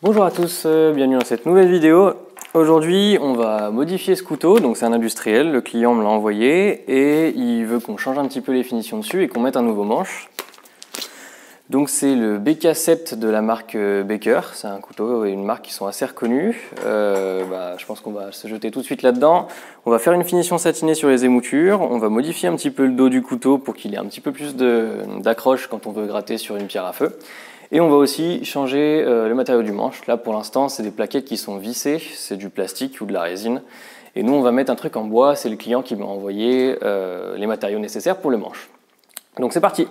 Bonjour à tous, bienvenue dans cette nouvelle vidéo. Aujourd'hui, on va modifier ce couteau, donc c'est un industriel, le client me l'a envoyé et il veut qu'on change un petit peu les finitions dessus et qu'on mette un nouveau manche. Donc c'est le BK7 de la marque Baker, c'est un couteau et une marque qui sont assez reconnus. Je pense qu'on va se jeter tout de suite là-dedans. On va faire une finition satinée sur les émoutures, on va modifier un petit peu le dos du couteau pour qu'il ait un petit peu plus d'accroche quand on veut gratter sur une pierre à feu. Et on va aussi changer le matériau du manche. Là pour l'instant c'est des plaquettes qui sont vissées, c'est du plastique ou de la résine. Et nous on va mettre un truc en bois, c'est le client qui m'a envoyé les matériaux nécessaires pour le manche. Donc c'est parti!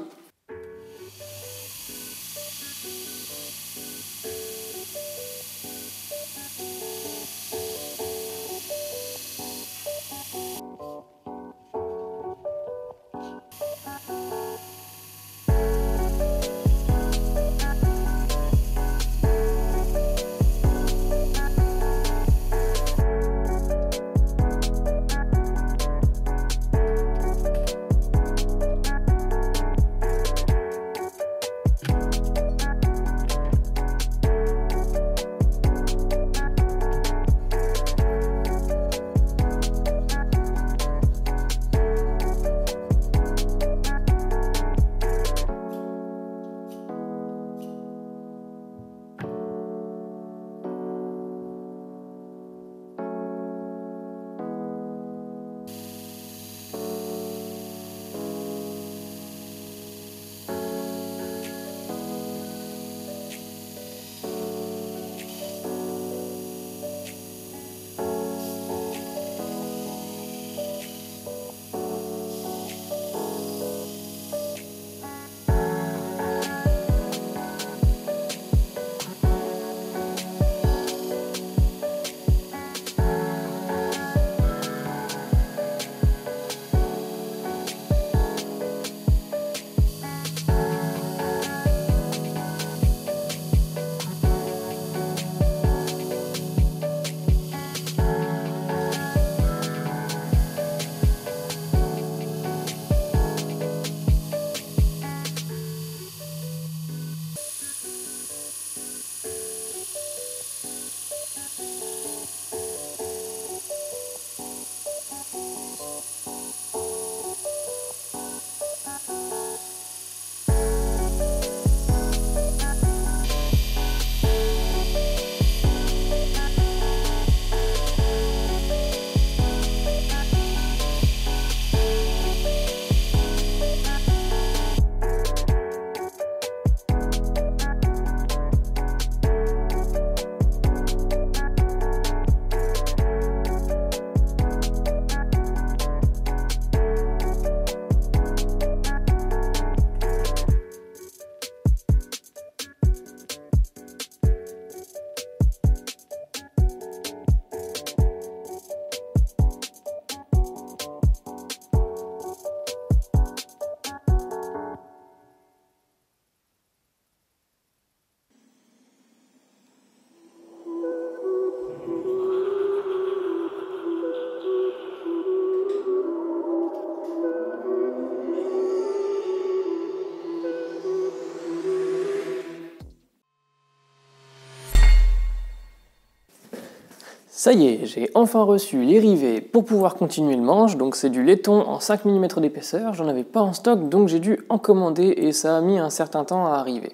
Ça y est, j'ai enfin reçu les rivets pour pouvoir continuer le manche, donc c'est du laiton en 5 mm d'épaisseur, j'en avais pas en stock donc j'ai dû en commander et ça a mis un certain temps à arriver.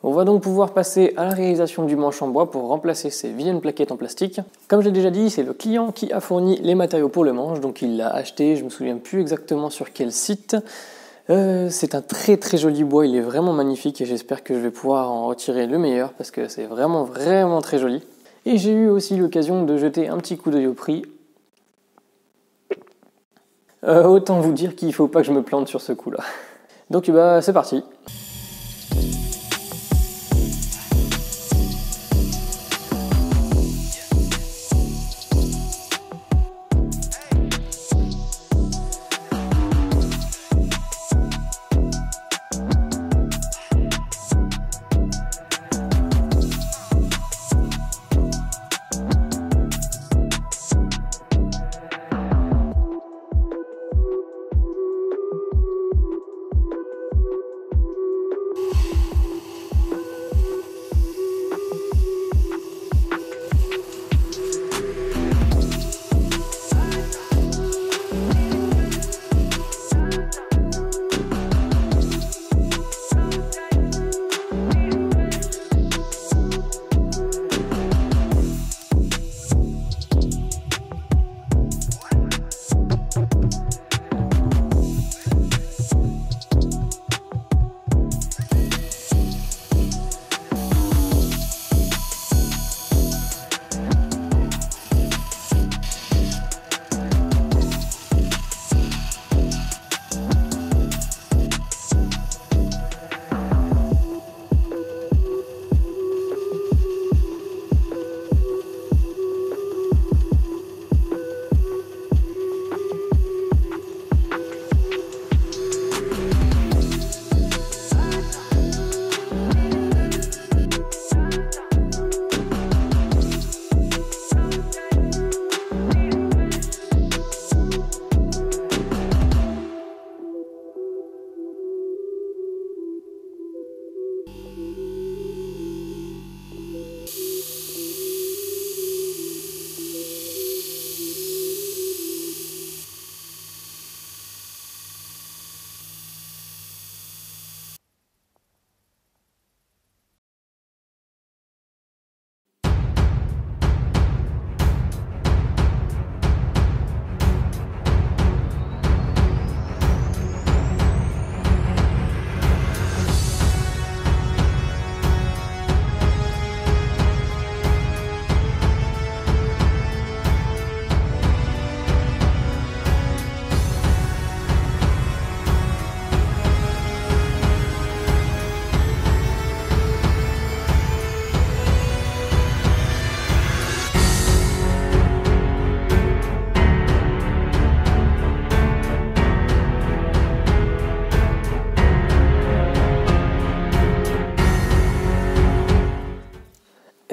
On va donc pouvoir passer à la réalisation du manche en bois pour remplacer ces vilaines plaquettes en plastique. Comme j'ai déjà dit, c'est le client qui a fourni les matériaux pour le manche, donc il l'a acheté, je me souviens plus exactement sur quel site. C'est un très joli bois, il est vraiment magnifique et j'espère que je vais pouvoir en retirer le meilleur parce que c'est vraiment très joli. Et j'ai eu aussi l'occasion de jeter un petit coup d'œil au prix. Autant vous dire qu'il ne faut pas que je me plante sur ce coup-là. Donc c'est parti.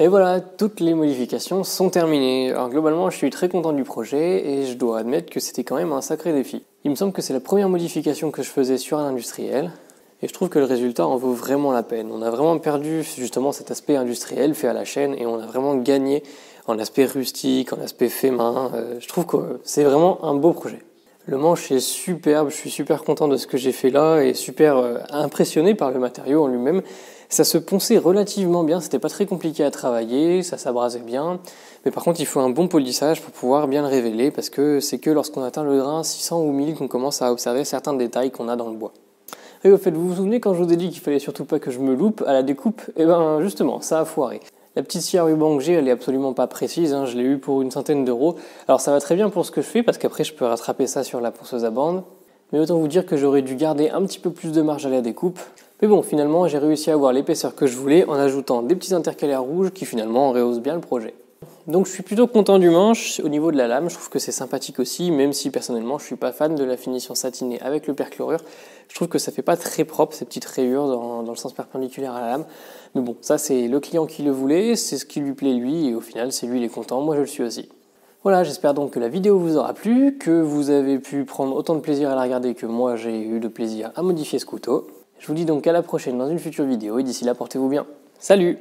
Et voilà, toutes les modifications sont terminées. Alors globalement, je suis très content du projet et je dois admettre que c'était quand même un sacré défi. Il me semble que c'est la première modification que je faisais sur un industriel et je trouve que le résultat en vaut vraiment la peine. On a vraiment perdu justement cet aspect industriel fait à la chaîne et on a vraiment gagné en aspect rustique, en aspect fait main. Je trouve que c'est vraiment un beau projet. Le manche est superbe, je suis super content de ce que j'ai fait là et super impressionné par le matériau en lui-même. Ça se ponçait relativement bien, c'était pas très compliqué à travailler, ça s'abrasait bien. Mais par contre, il faut un bon polissage pour pouvoir bien le révéler parce que c'est que lorsqu'on atteint le grain 600 ou 1000 qu'on commence à observer certains détails qu'on a dans le bois. Et au fait, vous vous souvenez quand je vous ai dit qu'il fallait surtout pas que je me loupe à la découpe? Eh ben justement, ça a foiré. La petite scie à ruban que j'ai, elle est absolument pas précise, je l'ai eu pour une centaine d'euros. Alors ça va très bien pour ce que je fais, parce qu'après je peux rattraper ça sur la ponceuse à bande. Mais autant vous dire que j'aurais dû garder un petit peu plus de marge à la découpe. Mais bon, finalement j'ai réussi à avoir l'épaisseur que je voulais en ajoutant des petits intercalaires rouges qui finalement rehaussent bien le projet. Donc je suis plutôt content du manche. Au niveau de la lame, je trouve que c'est sympathique aussi, même si personnellement je suis pas fan de la finition satinée avec le perchlorure. Je trouve que ça fait pas très propre ces petites rayures dans le sens perpendiculaire à la lame. Mais bon, ça c'est le client qui le voulait, c'est ce qui lui plaît lui, et au final c'est lui il est content, moi je le suis aussi. Voilà, j'espère donc que la vidéo vous aura plu, que vous avez pu prendre autant de plaisir à la regarder que moi j'ai eu de plaisir à modifier ce couteau. Je vous dis donc à la prochaine dans une future vidéo, et d'ici là portez-vous bien. Salut!